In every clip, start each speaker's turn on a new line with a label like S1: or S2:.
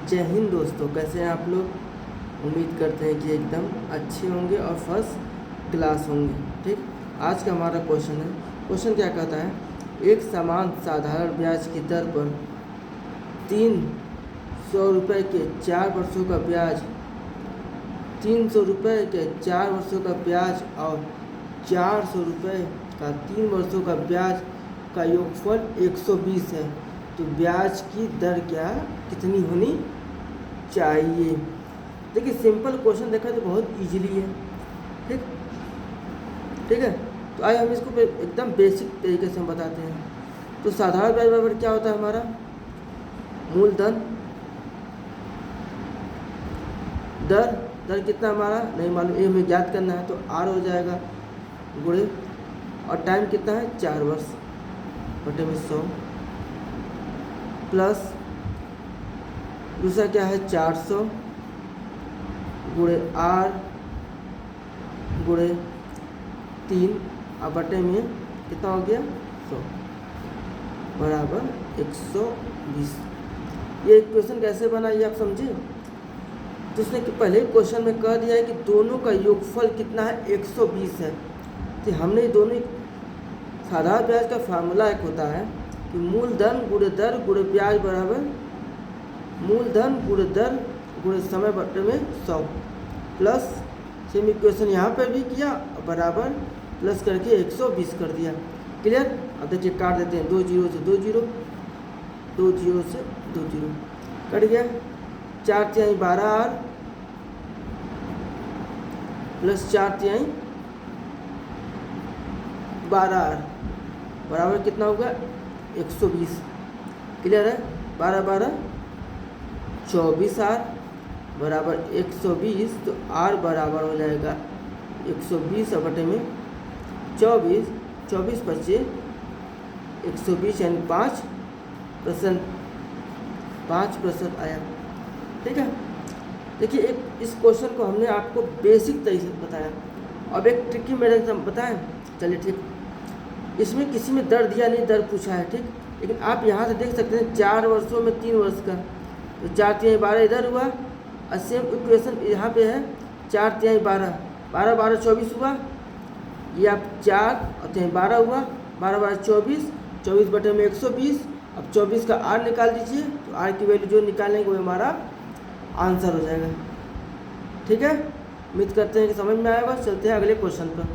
S1: जय हिंद दोस्तों, कैसे हैं आप लोग। उम्मीद करते हैं कि एकदम अच्छे होंगे और फर्स्ट क्लास होंगे। ठीक, आज का हमारा क्वेश्चन क्या कहता है, एक समान साधारण ब्याज की दर पर 300 रुपये के 4 वर्षों का ब्याज, 300 रुपये के 4 वर्षों का ब्याज और 400 रुपये का 3 वर्षों का ब्याज का योगफल 120 है, तो ब्याज की दर कितनी होनी चाहिए। देखिए सिंपल क्वेश्चन देखा तो बहुत इजीली है। ठीक है, तो आइए हम इसको एकदम बेसिक तरीके से हम बताते हैं। तो साधारण ब्याज बराबर क्या होता है हमारा, मूलधन दर कितना हमारा नहीं मालूम, ये हमें ज्ञात करना है, तो आर हो जाएगा गुणे, और टाइम कितना है 4 वर्ष बटे में 100 प्लस दूसरा क्या है 400 गुणे आर गुणे 3 और बटे में कितना हो गया 100 बराबर 120। ये इक्वेशन कैसे बना ये आप समझे। तो उसने पहले क्वेश्चन में कह दिया है कि दोनों का योगफल कितना है 120 है। तो हमने दोनों साधारण ब्याज का फार्मूला एक होता है कि मूलधन गुणे दर गुणे ब्याज बराबर मूलधन गुणे दर गुणे समय बटे में 100 प्लस सेम इक्वेशन यहाँ पर भी किया बराबर प्लस करके 120 कर दिया। क्लियर। अब देखिए काट देते हैं, 2 जीरो से 2 जीरो, 2 जीरो से 2 जीरो कट गया, 4 तिहाई 12 आर प्लस 4 तिहाई 12 आर बराबर कितना होगा 120। क्लियर है। 12 12 24 आर बराबर 120, तो आर बराबर हो जाएगा 120 बटे में 24, 24 बचे 120 यानी 5% आया। ठीक है। देखिए एक इस क्वेश्चन को हमने आपको बेसिक तरीके से बताया। अब एक ट्रिकी मेथड हम बताएं, चलिए ठीक। इसमें किसी में दर दिया नहीं, दर पूछा है, ठीक। लेकिन आप यहाँ से देख सकते हैं 4 वर्षों में 3 वर्ष का, तो 4 तिहाई 12 इधर हुआ, और सेम इक्वेशन यहाँ पे है 4 तिहाई 12, 12 12 24 हुआ, ये आप 4 और तिहाई 12 हुआ, 12 12 24, 24 बटे में 120। अब 24 का आर निकाल दीजिए, तो आर की वैल्यू जो निकालेंगे वो हमारा आंसर हो जाएगा। ठीक है, उम्मीद करते हैं कि समझ में आएगा। चलते हैं अगले क्वेश्चन पर।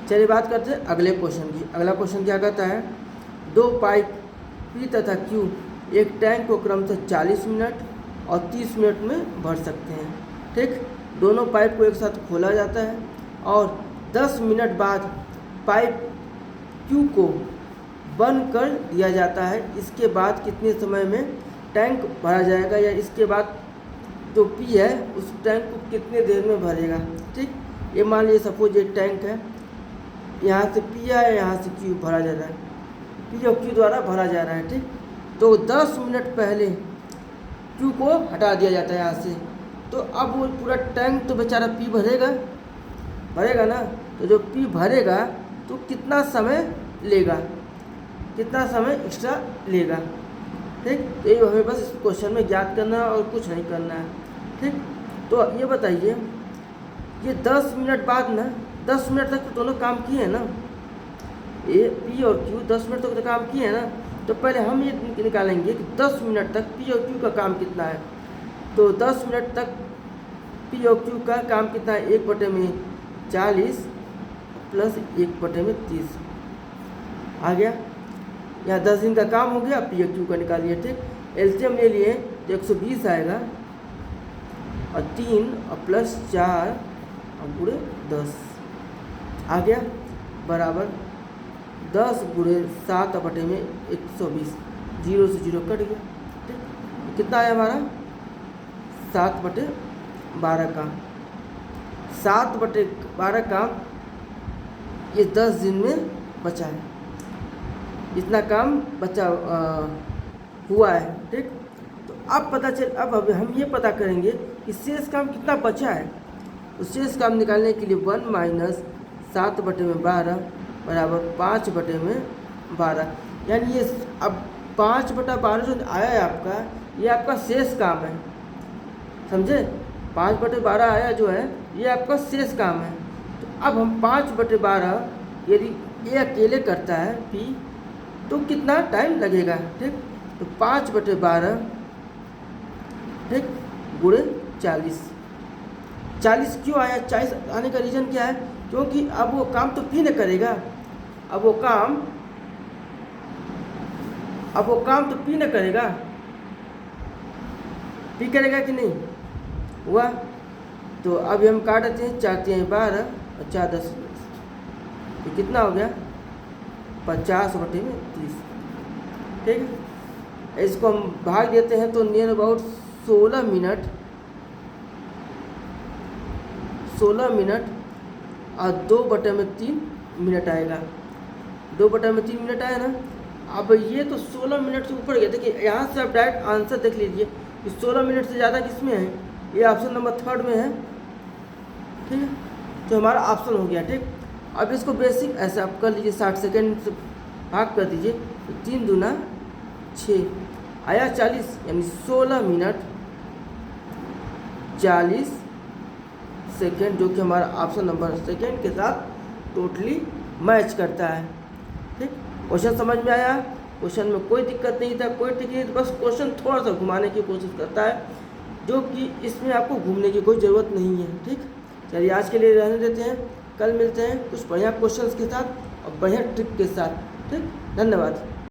S1: चलिए बात करते हैं अगले क्वेश्चन की। अगला क्वेश्चन क्या कहता है, 2 पाइप पी तथा क्यू एक टैंक को क्रमशः 40 मिनट और 30 मिनट में भर सकते हैं। ठीक, दोनों पाइप को एक साथ खोला जाता है और 10 मिनट बाद पाइप क्यू को बंद कर दिया जाता है। इसके बाद कितने समय में टैंक भरा जाएगा, या इसके बाद जो पी है उस टैंक को कितने देर में भरेगा। ठीक, ये मान लीजिए सपोज ये टैंक है, यहाँ से पी है, यहाँ से क्यू भरा जा रहा है, पी और क्यू द्वारा भरा जा रहा है। ठीक, तो 10 मिनट पहले क्यू को हटा दिया जाता है यहाँ से, तो अब वो पूरा टैंक तो बेचारा पी भरेगा ना, तो जो पी भरेगा तो कितना समय लेगा, कितना समय एक्स्ट्रा लेगा। ठीक, तो ये हमें बस इस क्वेश्चन में ज्ञात करना है और कुछ नहीं करना है। ठीक, तो ये बताइए, ये 10 मिनट बाद ना, 10 मिनट तक तो दोनों काम किए हैं ना, ये पी और क्यू 10 मिनट तक तो काम किए हैं ना। तो पहले हम ये निकालेंगे कि 10 मिनट तक पी और क्यू का काम कितना है। तो 10 मिनट तक पी और क्यू का काम कितना है, 1 बटे में 40 प्लस 1 बटे में 30 आ गया। यहाँ 10 दिन का काम हो गया, पी और क्यू का निकालिए। ठीक, एलसीएम ले लिए तो 120 आएगा, और 3 और प्लस 4 और गुणे 10 आ गया बराबर 10 गुणे 7 बटे में 120, 0 से 0 कट गया। ठीक, कितना आया हमारा 7 बटे 12 का, 7 बटे 12 का ये 10 दिन में बचा है, इतना काम बचा हुआ है। ठीक, तो अब अब हम ये पता करेंगे कि शेष काम कितना बचा है। तो शेष काम निकालने के लिए 1 - 7 बटे में 12 बराबर 5 बटे में 12, यानी ये अब 5/12 जो आया है आपका, ये आपका शेष काम है, समझे। 5/12 आया जो है ये आपका शेष काम है। तो अब हम 5/12 यदि ये अकेले करता है P तो कितना टाइम लगेगा, ठीक। तो 5/12 ठीक गुणे 40। 40 क्यों आया, 40 आने का रीज़न क्या है, क्योंकि अब वो काम तो P न करेगा, अब वो काम तो P न करेगा, P करेगा कि नहीं हुआ। तो अब हम काट देते हैं, 4×3=12 और 4×10, तो कितना हो गया 50/30, ठीक है। इसको हम भाग देते हैं तो नियर अबाउट 16 मिनट और 2/3 मिनट आएगा, 2/3 मिनट आया ना। अब ये तो 16 मिनट से ऊपर गया, देखिए यहाँ से आप डायरेक्ट आंसर देख लीजिए कि 16 मिनट से ज़्यादा किस में है, ये ऑप्शन नंबर 3 में है, ठीक है। तो हमारा ऑप्शन हो गया, ठीक। अब इसको बेसिक ऐसे आप कर लीजिए, 60 सेकेंड से भाग कर दीजिए, तो 3 दूना 6 आया 40, यानी 16 मिनट 40 सेकेंड, जो कि हमारा ऑप्शन नंबर सेकेंड के साथ टोटली मैच करता है, ठीक। क्वेश्चन समझ में आया, क्वेश्चन में कोई दिक्कत नहीं था, कोई ट्रिक नहीं, बस क्वेश्चन थोड़ा सा घुमाने की कोशिश करता है, जो कि इसमें आपको घूमने की कोई ज़रूरत नहीं है, ठीक। चलिए आज के लिए रहने देते हैं, कल मिलते हैं कुछ बढ़िया क्वेश्चंस के साथ और बढ़िया ट्रिक के साथ, ठीक। धन्यवाद।